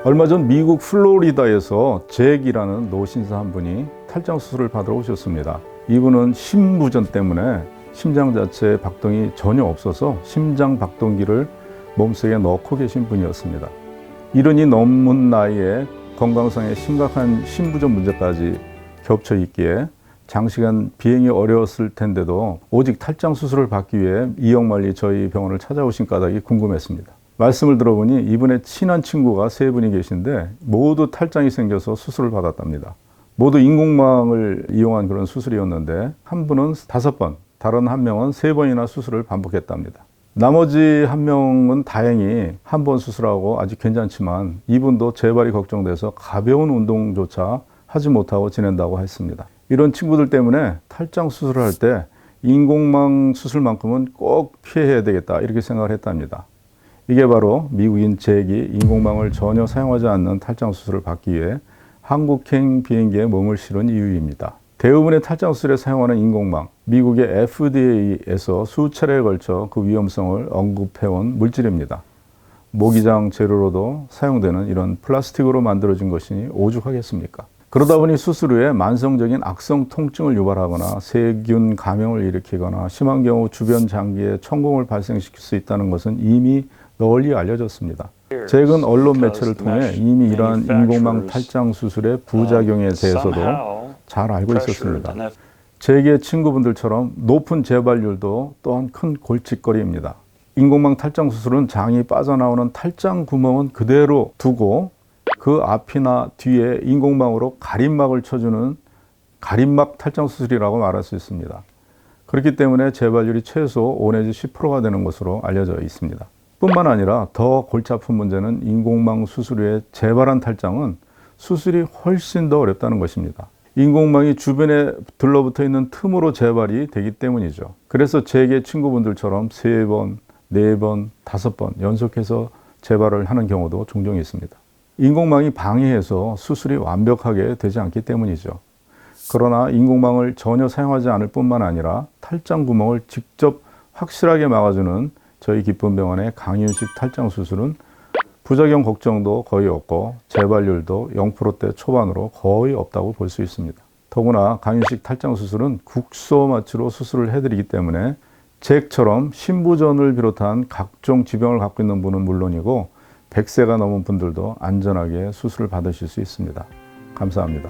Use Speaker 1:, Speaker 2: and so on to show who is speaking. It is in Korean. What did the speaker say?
Speaker 1: 얼마 전 미국 플로리다에서 잭이라는 노신사 한 분이 탈장 수술을 받으러 오셨습니다. 이분은 심부전 때문에 심장 자체에 박동이 전혀 없어서 심장 박동기를 몸속에 넣고 계신 분이었습니다. 이른이 넘은 나이에 건강상의 심각한 심부전 문제까지 겹쳐 있기에 장시간 비행이 어려웠을 텐데도 오직 탈장 수술을 받기 위해 이역만리 저희 병원을 찾아오신 까닭이 궁금했습니다. 말씀을 들어보니 이분의 친한 친구가 3분이 계신데 모두 탈장이 생겨서 수술을 받았답니다. 모두 인공망을 이용한 그런 수술이었는데 한 분은 5번, 다른 한 명은 3번이나 수술을 반복했답니다. 나머지 한 명은 다행히 한 번 수술하고 아직 괜찮지만 이분도 재발이 걱정돼서 가벼운 운동조차 하지 못하고 지낸다고 했습니다. 이런 친구들 때문에 탈장 수술을 할 때 인공망 수술만큼은 꼭 피해야 되겠다 이렇게 생각을 했답니다. 이게 바로 미국인 잭이 인공망을 전혀 사용하지 않는 탈장 수술을 받기 위해 한국행 비행기에 몸을 실은 이유입니다. 대부분의 탈장 수술에 사용하는 인공망, 미국의 FDA에서 수차례에 걸쳐 그 위험성을 언급해온 물질입니다. 모기장 재료로도 사용되는 이런 플라스틱으로 만들어진 것이니 오죽하겠습니까? 그러다 보니 수술 후에 만성적인 악성 통증을 유발하거나 세균 감염을 일으키거나 심한 경우 주변 장기에 천공을 발생시킬 수 있다는 것은 이미 널리 알려졌습니다. 잭은 언론 매체를 통해 이미 이러한 인공망 탈장 수술의 부작용에 대해서도 잘 알고 있었습니다. 잭의 친구분들처럼 높은 재발률도 또한 큰 골칫거리입니다. 인공망 탈장 수술은 장이 빠져나오는 탈장 구멍은 그대로 두고 그 앞이나 뒤에 인공망으로 가림막을 쳐주는 가림막 탈장 수술이라고 말할 수 있습니다. 그렇기 때문에 재발률이 최소 5 내지 10%가 되는 것으로 알려져 있습니다. 뿐만 아니라 더 골치 아픈 문제는 인공망 수술 후에 재발한 탈장은 수술이 훨씬 더 어렵다는 것입니다. 인공망이 주변에 들러붙어 있는 틈으로 재발이 되기 때문이죠. 그래서 제 친구분들처럼 3번, 4번, 5번 연속해서 재발을 하는 경우도 종종 있습니다. 인공망이 방해해서 수술이 완벽하게 되지 않기 때문이죠. 그러나 인공망을 전혀 사용하지 않을 뿐만 아니라 탈장 구멍을 직접 확실하게 막아주는 저희 기쁨병원의 강윤식 탈장 수술은 부작용 걱정도 거의 없고 재발률도 0%대 초반으로 거의 없다고 볼 수 있습니다. 더구나 강윤식 탈장 수술은 국소 마취로 수술을 해드리기 때문에 잭처럼 심부전을 비롯한 각종 지병을 갖고 있는 분은 물론이고 100세가 넘은 분들도 안전하게 수술을 받으실 수 있습니다. 감사합니다.